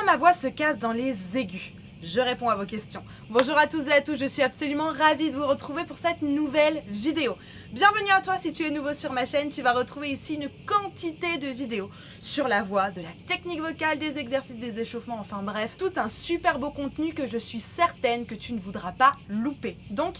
Pourquoi ma voix se casse dans les aigus? Je réponds à vos questions. Bonjour à tous et à tous, je suis absolument ravie de vous retrouver pour cette nouvelle vidéo. Bienvenue à toi si tu es nouveau sur ma chaîne, tu vas retrouver ici une quantité de vidéos sur la voix, de la technique vocale, des exercices, des échauffements, enfin bref, tout un super beau contenu que je suis certaine que tu ne voudras pas louper. Donc,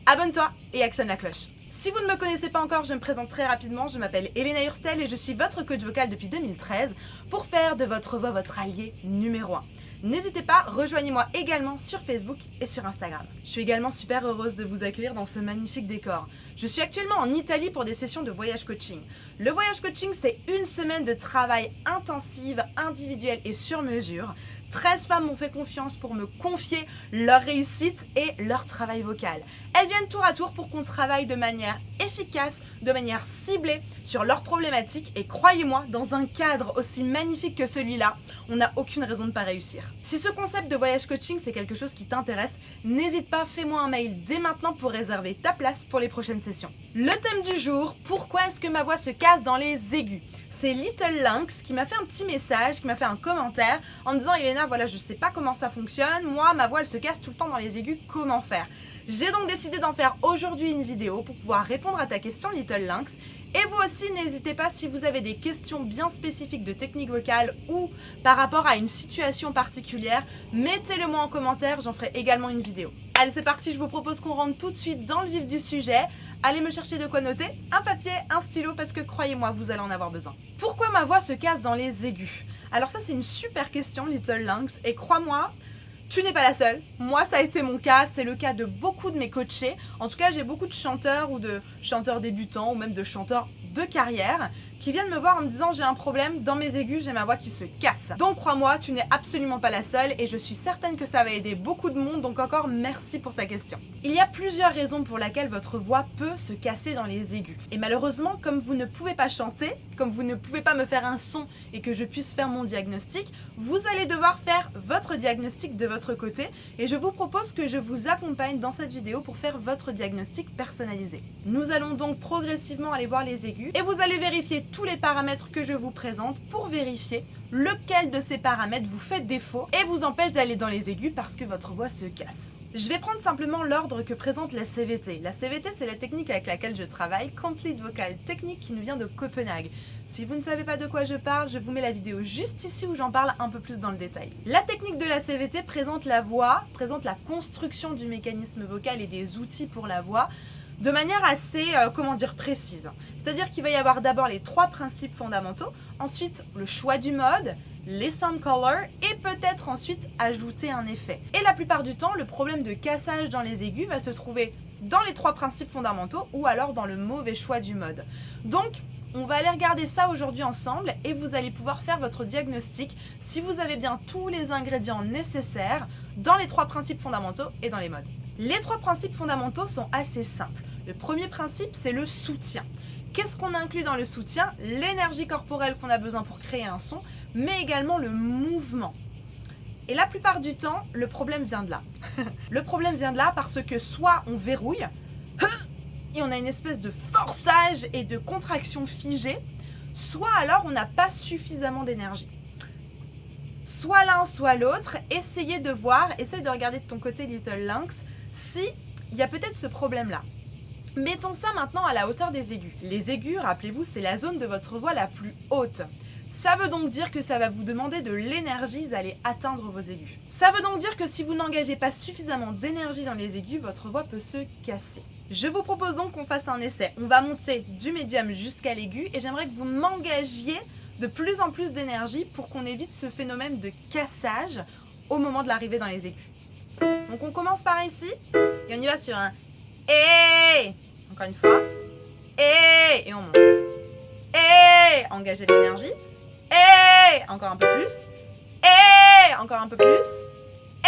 abonne-toi et actionne la cloche. Si vous ne me connaissez pas encore, je me présente très rapidement, je m'appelle Elena Hurstel et je suis votre coach vocal depuis 2013 pour faire de votre voix votre allié numéro 1. N'hésitez pas, rejoignez-moi également sur Facebook et sur Instagram. Je suis également super heureuse de vous accueillir dans ce magnifique décor. Je suis actuellement en Italie pour des sessions de voyage coaching. Le voyage coaching, c'est une semaine de travail intensive, individuelle et sur mesure. 13 femmes m'ont fait confiance pour me confier leur réussite et leur travail vocal. Elles viennent tour à tour pour qu'on travaille de manière efficace, de manière ciblée sur leurs problématiques et croyez-moi, dans un cadre aussi magnifique que celui-là, on n'a aucune raison de ne pas réussir. Si ce concept de voyage coaching c'est quelque chose qui t'intéresse, n'hésite pas, fais-moi un mail dès maintenant pour réserver ta place pour les prochaines sessions. Le thème du jour, pourquoi est-ce que ma voix se casse dans les aigus? C'est Little Lynx qui m'a fait un petit message, qui m'a fait un commentaire en me disant « Elena, voilà, je sais pas comment ça fonctionne, moi, ma voix elle se casse tout le temps dans les aigus, comment faire ?» J'ai donc décidé d'en faire aujourd'hui une vidéo pour pouvoir répondre à ta question Little Lynx. Et vous aussi, n'hésitez pas si vous avez des questions bien spécifiques de technique vocale ou par rapport à une situation particulière, mettez-le moi en commentaire, j'en ferai également une vidéo. Allez, c'est parti, je vous propose qu'on rentre tout de suite dans le vif du sujet. Allez me chercher de quoi noter, un papier, un stylo, parce que croyez-moi, vous allez en avoir besoin. Pourquoi ma voix se casse dans les aigus? Alors ça, c'est une super question, Little Lynx, et crois-moi, tu n'es pas la seule. Moi, ça a été mon cas, c'est le cas de beaucoup de mes coachés. En tout cas, j'ai beaucoup de chanteurs ou de chanteurs débutants ou même de chanteurs de carrière qui viennent me voir en me disant j'ai un problème, dans mes aigus, j'ai ma voix qui se casse. Donc crois-moi, tu n'es absolument pas la seule et je suis certaine que ça va aider beaucoup de monde, donc encore merci pour ta question. Il y a plusieurs raisons pour lesquelles votre voix peut se casser dans les aigus. Et malheureusement, comme vous ne pouvez pas chanter, comme vous ne pouvez pas me faire un son et que je puisse faire mon diagnostic, vous allez devoir faire votre diagnostic de votre côté et je vous propose que je vous accompagne dans cette vidéo pour faire votre diagnostic personnalisé. Nous allons donc progressivement aller voir les aigus et vous allez vérifier tous les paramètres que je vous présente pour vérifier lequel de ces paramètres vous fait défaut et vous empêche d'aller dans les aigus parce que votre voix se casse. Je vais prendre simplement l'ordre que présente la CVT. La CVT, c'est la technique avec laquelle je travaille, Complete Vocal Technique, qui nous vient de Copenhague. Si vous ne savez pas de quoi je parle, je vous mets la vidéo juste ici où j'en parle un peu plus dans le détail. La technique de la CVT présente la voix, présente la construction du mécanisme vocal et des outils pour la voix de manière assez, précise. C'est-à-dire qu'il va y avoir d'abord les 3 principes fondamentaux, ensuite le choix du mode, les sound colors et peut-être ensuite ajouter un effet. Et la plupart du temps, le problème de cassage dans les aigus va se trouver dans les 3 principes fondamentaux ou alors dans le mauvais choix du mode. Donc, on va aller regarder ça aujourd'hui ensemble et vous allez pouvoir faire votre diagnostic si vous avez bien tous les ingrédients nécessaires dans les 3 principes fondamentaux et dans les modes. Les 3 principes fondamentaux sont assez simples. Le premier principe, c'est le soutien. Qu'est-ce qu'on inclut dans le soutien? L'énergie corporelle qu'on a besoin pour créer un son, mais également le mouvement. Et la plupart du temps, le problème vient de là. Le problème vient de là parce que soit on verrouille, et on a une espèce de forçage et de contraction figée, soit alors on n'a pas suffisamment d'énergie. Soit l'un, soit l'autre, essayez de voir, essaye de regarder de ton côté Little Lynx, si il y a peut-être ce problème-là. Mettons ça maintenant à la hauteur des aigus. Les aigus, rappelez-vous, c'est la zone de votre voix la plus haute. Ça veut donc dire que ça va vous demander de l'énergie d'aller atteindre vos aigus. Ça veut donc dire que si vous n'engagez pas suffisamment d'énergie dans les aigus, votre voix peut se casser. Je vous propose donc qu'on fasse un essai. On va monter du médium jusqu'à l'aigu et j'aimerais que vous m'engagiez de plus en plus d'énergie pour qu'on évite ce phénomène de cassage au moment de l'arrivée dans les aigus. Donc on commence par ici et on y va sur un et encore une fois et on monte. Et engagez l'énergie. Et encore un peu plus. Et encore un peu plus. Et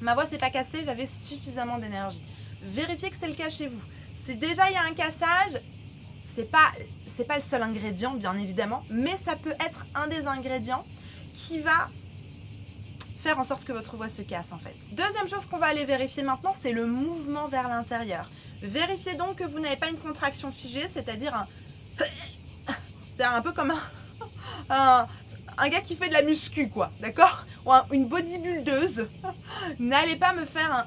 ma voix s'est pas cassée, j'avais suffisamment d'énergie. Vérifiez que c'est le cas chez vous. Si déjà il y a un cassage, c'est pas le seul ingrédient bien évidemment, mais ça peut être un des ingrédients qui va faire en sorte que votre voix se casse en fait. Deuxième chose qu'on va aller vérifier maintenant, c'est le mouvement vers l'intérieur. Vérifiez donc que vous n'avez pas une contraction figée, c'est-à-dire un peu comme un gars qui fait de la muscu quoi, d'accord? Ou une bodybuildeuse. N'allez pas me faire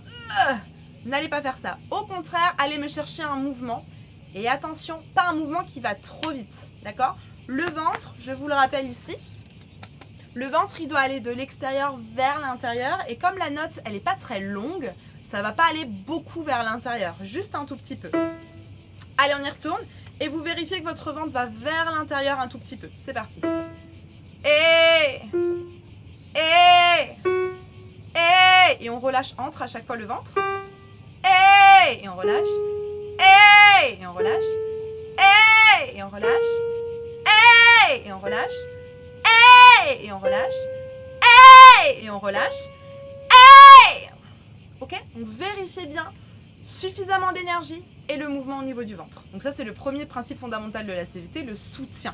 n'allez pas faire ça. Au contraire, allez me chercher un mouvement. Et attention, pas un mouvement qui va trop vite, d'accord? Le ventre, je vous le rappelle ici, le ventre il doit aller de l'extérieur vers l'intérieur. Et comme la note elle n'est pas très longue, ça va pas aller beaucoup vers l'intérieur, juste un tout petit peu. Allez, on y retourne. Et vous vérifiez que votre ventre va vers l'intérieur un tout petit peu. C'est parti. Et on relâche entre à chaque fois le ventre. Et on relâche. Et on relâche. Et on relâche. Et on relâche. Et on relâche. Et on relâche. Ok? Donc vérifiez bien suffisamment d'énergie et le mouvement au niveau du ventre. Donc ça c'est le premier principe fondamental de la CVT, le soutien.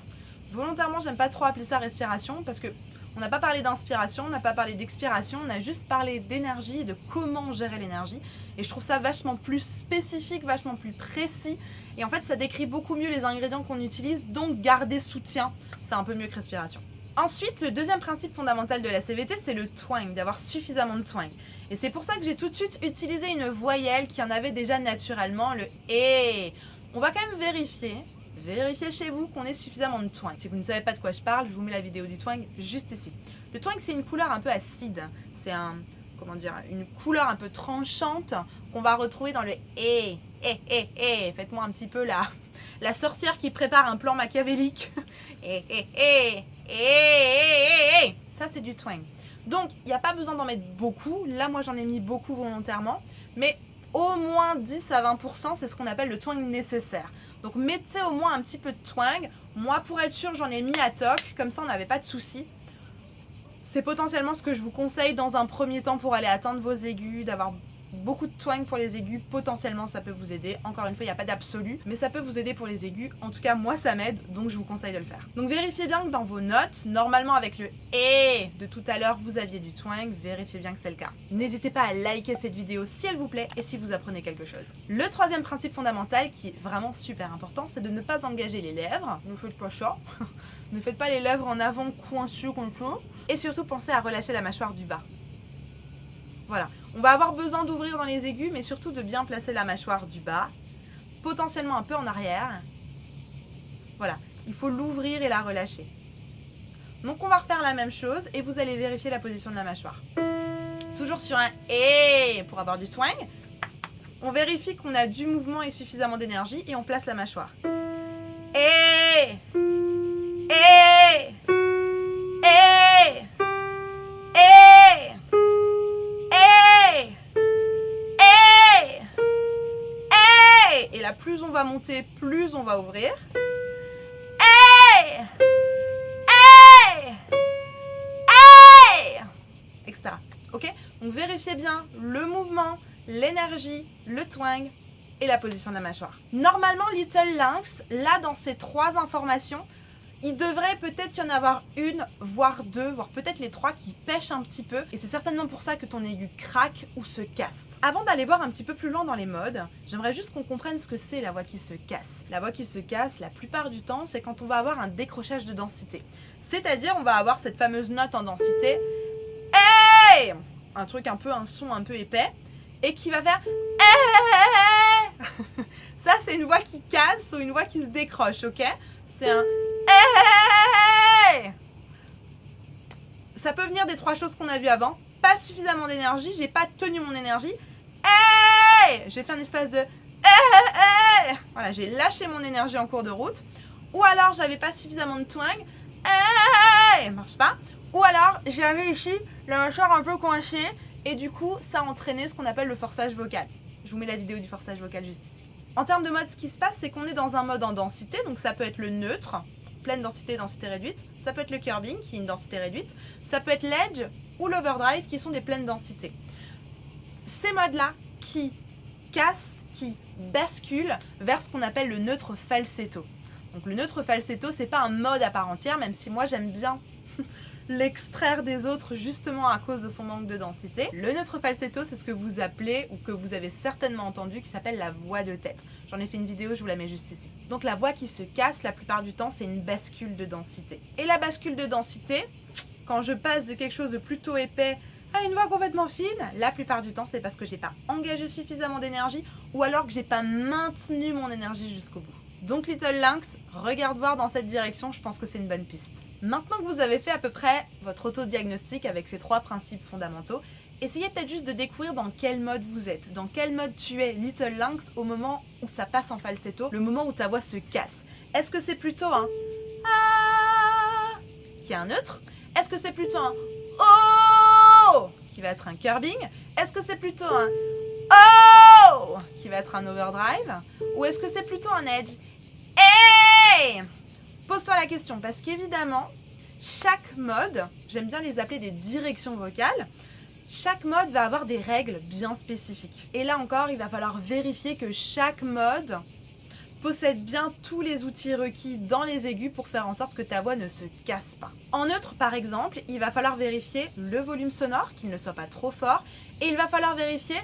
Volontairement j'aime pas trop appeler ça respiration parce que on n'a pas parlé d'inspiration, on n'a pas parlé d'expiration, on a juste parlé d'énergie et de comment gérer l'énergie. Et je trouve ça vachement plus spécifique, vachement plus précis. Et en fait ça décrit beaucoup mieux les ingrédients qu'on utilise, donc garder soutien, c'est un peu mieux que respiration. Ensuite, le deuxième principe fondamental de la CVT, c'est le twang, d'avoir suffisamment de twang. Et c'est pour ça que j'ai tout de suite utilisé une voyelle qui en avait déjà naturellement, le « et ». On va quand même vérifier chez vous qu'on ait suffisamment de twang. Si vous ne savez pas de quoi je parle, je vous mets la vidéo du twang juste ici. Le twang, c'est une couleur un peu acide. C'est une couleur un peu tranchante qu'on va retrouver dans le « et ». Faites-moi un petit peu la sorcière qui prépare un plan machiavélique. Ça, c'est du twang. Donc, il n'y a pas besoin d'en mettre beaucoup. Là, moi, j'en ai mis beaucoup volontairement. Mais au moins 10 à 20%, c'est ce qu'on appelle le twang nécessaire. Donc, mettez au moins un petit peu de twang. Moi, pour être sûr, j'en ai mis à toc. Comme ça, on n'avait pas de soucis. C'est potentiellement ce que je vous conseille dans un premier temps pour aller atteindre vos aigus, d'avoir beaucoup de twang pour les aigus. Potentiellement, ça peut vous aider. Encore une fois, il n'y a pas d'absolu, mais ça peut vous aider pour les aigus. En tout cas, moi, ça m'aide, donc je vous conseille de le faire. Donc, vérifiez bien que dans vos notes, normalement, avec le « et » de tout à l'heure, vous aviez du twang. Vérifiez bien que c'est le cas. N'hésitez pas à liker cette vidéo si elle vous plaît et si vous apprenez quelque chose. Le troisième principe fondamental, qui est vraiment super important, c'est de ne pas engager les lèvres. Ne faites pas ça. Ne faites pas les lèvres en avant coincées comme ça. Et surtout, pensez à relâcher la mâchoire du bas. Voilà, on va avoir besoin d'ouvrir dans les aigus, mais surtout de bien placer la mâchoire du bas, potentiellement un peu en arrière. Voilà, il faut l'ouvrir et la relâcher. Donc on va refaire la même chose et vous allez vérifier la position de la mâchoire. Toujours sur un « et » pour avoir du twang. On vérifie qu'on a du mouvement et suffisamment d'énergie et on place la mâchoire. Et là, plus on va monter, plus on va ouvrir. Etc. Ok? Donc vérifiez bien le mouvement, l'énergie, le twang et la position de la mâchoire. Normalement, Little Lynx, là dans ces trois informations, il devrait peut-être y en avoir une, voire deux, voire peut-être les trois qui pêchent un petit peu. Et c'est certainement pour ça que ton aigu craque ou se casse. Avant d'aller voir un petit peu plus loin dans les modes, j'aimerais juste qu'on comprenne ce que c'est la voix qui se casse. La voix qui se casse, la plupart du temps, c'est quand on va avoir un décrochage de densité. C'est-à-dire, on va avoir cette fameuse note en densité, hey, un truc un peu, un son un peu épais, et qui va faire hey. Ça, c'est une voix qui casse ou une voix qui se décroche, ok? C'est un hey. Ça peut venir des trois choses qu'on a vues avant. Pas suffisamment d'énergie, j'ai pas tenu mon énergie. Hey. J'ai fait un espace de hey. Voilà, j'ai lâché mon énergie en cours de route. Ou alors j'avais pas suffisamment de twang. Hey. Marche pas. Ou alors j'avais ici la mâchoire un peu coincée et du coup ça a entraîné ce qu'on appelle le forçage vocal. Je vous mets la vidéo du forçage vocal juste ici. En termes de mode, ce qui se passe, c'est qu'on est dans un mode en densité, donc ça peut être le neutre, pleine densité, densité réduite, ça peut être le curbing, qui est une densité réduite, ça peut être l'edge ou l'overdrive, qui sont des pleines densités. Ces modes-là qui cassent, qui basculent vers ce qu'on appelle le neutre falsetto. Donc le neutre falsetto, c'est pas un mode à part entière, même si moi j'aime bien l'extraire des autres justement à cause de son manque de densité. Le neutre falsetto, c'est ce que vous appelez ou que vous avez certainement entendu qui s'appelle la voix de tête. J'en ai fait une vidéo, je vous la mets juste ici. Donc la voix qui se casse, la plupart du temps, c'est une bascule de densité. Et la bascule de densité, quand je passe de quelque chose de plutôt épais à une voix complètement fine, la plupart du temps, c'est parce que j'ai pas engagé suffisamment d'énergie ou alors que j'ai pas maintenu mon énergie jusqu'au bout. Donc Little Lynx, regarde voir dans cette direction, je pense que c'est une bonne piste. Maintenant que vous avez fait à peu près votre auto-diagnostic avec ces 3 principes fondamentaux, essayez peut-être juste de découvrir dans quel mode vous êtes, dans quel mode tu es Little Lynx au moment où ça passe en falsetto, le moment où ta voix se casse. Est-ce que c'est plutôt un ah qui est un neutre? Est-ce que c'est plutôt un oh qui va être un curbing? Est-ce que c'est plutôt un oh qui va être un overdrive? Ou est-ce que c'est plutôt un edge? Hey! Pose-toi la question parce qu'évidemment, chaque mode, j'aime bien les appeler des directions vocales, chaque mode va avoir des règles bien spécifiques. Et là encore, il va falloir vérifier que chaque mode possède bien tous les outils requis dans les aigus pour faire en sorte que ta voix ne se casse pas. En neutre, par exemple, il va falloir vérifier le volume sonore, qu'il ne soit pas trop fort, et il va falloir vérifier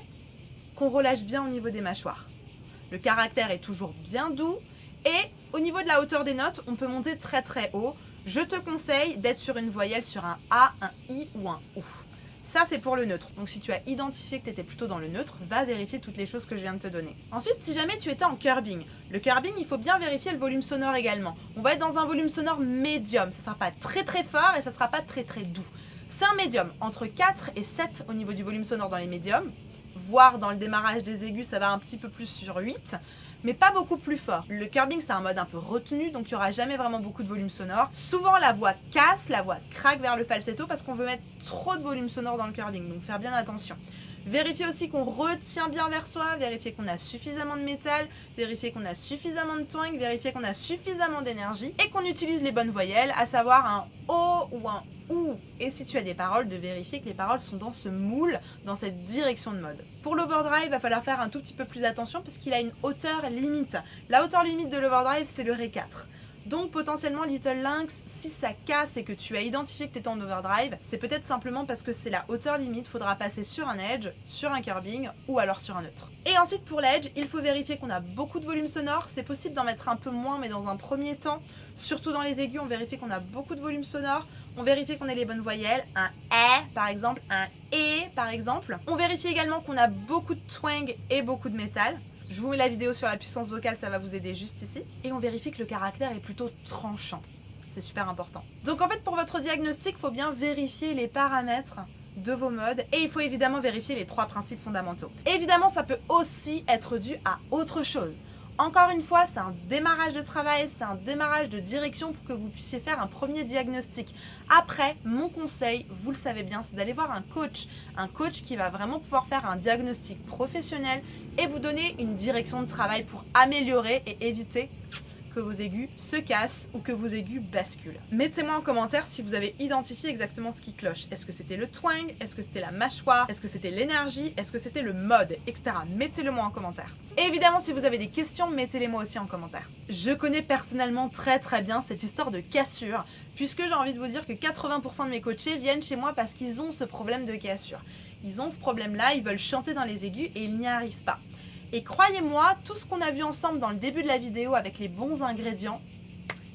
qu'on relâche bien au niveau des mâchoires. Le caractère est toujours bien doux, et au niveau de la hauteur des notes, on peut monter très très haut. Je te conseille d'être sur une voyelle sur un A, un I ou un OU. Ça, c'est pour le neutre. Donc, si tu as identifié que tu étais plutôt dans le neutre, va vérifier toutes les choses que je viens de te donner. Ensuite, si jamais tu étais en curbing, le curbing, il faut bien vérifier le volume sonore également. On va être dans un volume sonore médium. Ça ne sera pas très très fort et ça ne sera pas très très doux. C'est un médium, entre 4 et 7 au niveau du volume sonore dans les médiums. Voire dans le démarrage des aigus, ça va un petit peu plus sur 8. Mais pas beaucoup plus fort. Le curbing, c'est un mode un peu retenu, donc il n'y aura jamais vraiment beaucoup de volume sonore. Souvent, la voix casse, la voix craque vers le falsetto parce qu'on veut mettre trop de volume sonore dans le curbing, donc faire bien attention. Vérifiez aussi qu'on retient bien vers soi, vérifiez qu'on a suffisamment de métal, vérifiez qu'on a suffisamment de twang, vérifiez qu'on a suffisamment d'énergie et qu'on utilise les bonnes voyelles, à savoir un O ou un OU. Et si tu as des paroles, de vérifier que les paroles sont dans ce moule, dans cette direction de mode. Pour l'overdrive, il va falloir faire un tout petit peu plus attention parce qu'il a une hauteur limite. La hauteur limite de l'overdrive, c'est le Ré 4. Donc potentiellement Little Lynx, si ça casse et que tu as identifié que tu étais en overdrive, c'est peut-être simplement parce que c'est la hauteur limite, faudra passer sur un edge, sur un curbing ou alors sur un neutre. Et ensuite pour l'edge, il faut vérifier qu'on a beaucoup de volume sonore, c'est possible d'en mettre un peu moins mais dans un premier temps, surtout dans les aigus, on vérifie qu'on a beaucoup de volume sonore, on vérifie qu'on ait les bonnes voyelles, un E par exemple, un E par exemple. On vérifie également qu'on a beaucoup de twang et beaucoup de métal. Je vous mets la vidéo sur la puissance vocale, ça va vous aider juste ici. Et on vérifie que le caractère est plutôt tranchant. C'est super important. Donc en fait, pour votre diagnostic, il faut bien vérifier les paramètres de vos modes. Et il faut évidemment vérifier les 3 principes fondamentaux. Évidemment, ça peut aussi être dû à autre chose. Encore une fois, c'est un démarrage de travail, c'est un démarrage de direction pour que vous puissiez faire un premier diagnostic. Après, mon conseil, vous le savez bien, c'est d'aller voir un coach qui va vraiment pouvoir faire un diagnostic professionnel et vous donner une direction de travail pour améliorer et éviter que vos aigus se cassent ou que vos aigus basculent. Mettez-moi en commentaire si vous avez identifié exactement ce qui cloche. Est-ce que c'était le twang? Est-ce que c'était la mâchoire? Est-ce que c'était l'énergie? Est-ce que c'était le mode? Etc. Mettez-le moi en commentaire. Et évidemment, si vous avez des questions, mettez-les moi aussi en commentaire. Je connais personnellement très bien cette histoire de cassure, puisque j'ai envie de vous dire que 80% de mes coachés viennent chez moi parce qu'ils ont ce problème de cassure. Ils ont ce problème-là, ils veulent chanter dans les aigus et ils n'y arrivent pas. Et croyez-moi, tout ce qu'on a vu ensemble dans le début de la vidéo avec les bons ingrédients,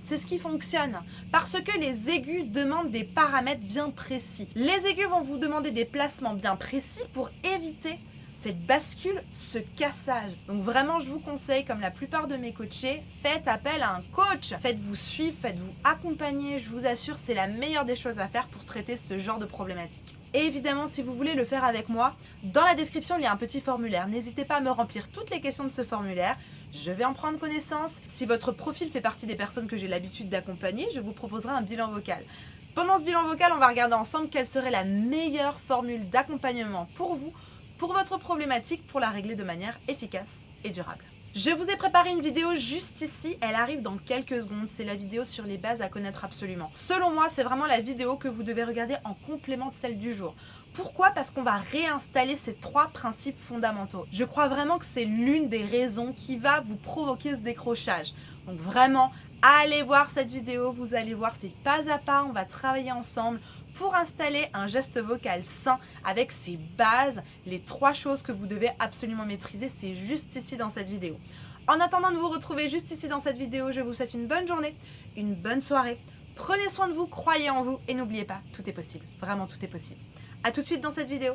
c'est ce qui fonctionne. Parce que les aigus demandent des paramètres bien précis. Les aigus vont vous demander des placements bien précis pour éviter cette bascule, ce cassage. Donc vraiment, je vous conseille, comme la plupart de mes coachés, faites appel à un coach. Faites-vous suivre, faites-vous accompagner. Je vous assure, c'est la meilleure des choses à faire pour traiter ce genre de problématique. Et évidemment, si vous voulez le faire avec moi, dans la description, il y a un petit formulaire. N'hésitez pas à me remplir toutes les questions de ce formulaire. Je vais en prendre connaissance. Si votre profil fait partie des personnes que j'ai l'habitude d'accompagner, je vous proposerai un bilan vocal. Pendant ce bilan vocal, on va regarder ensemble quelle serait la meilleure formule d'accompagnement pour vous, pour votre problématique, pour la régler de manière efficace et durable. Je vous ai préparé une vidéo juste ici, elle arrive dans quelques secondes, c'est la vidéo sur les bases à connaître absolument. Selon moi, c'est vraiment la vidéo que vous devez regarder en complément de celle du jour. Pourquoi? Parce qu'on va réinstaller ces 3 principes fondamentaux. Je crois vraiment que c'est l'une des raisons qui va vous provoquer ce décrochage. Donc vraiment, allez voir cette vidéo, vous allez voir, c'est pas à pas, on va travailler ensemble pour installer un geste vocal sain avec ses bases, les 3 choses que vous devez absolument maîtriser, c'est juste ici dans cette vidéo. En attendant de vous retrouver juste ici dans cette vidéo, je vous souhaite une bonne journée, une bonne soirée. Prenez soin de vous, croyez en vous et n'oubliez pas, tout est possible. Vraiment, tout est possible. A tout de suite dans cette vidéo.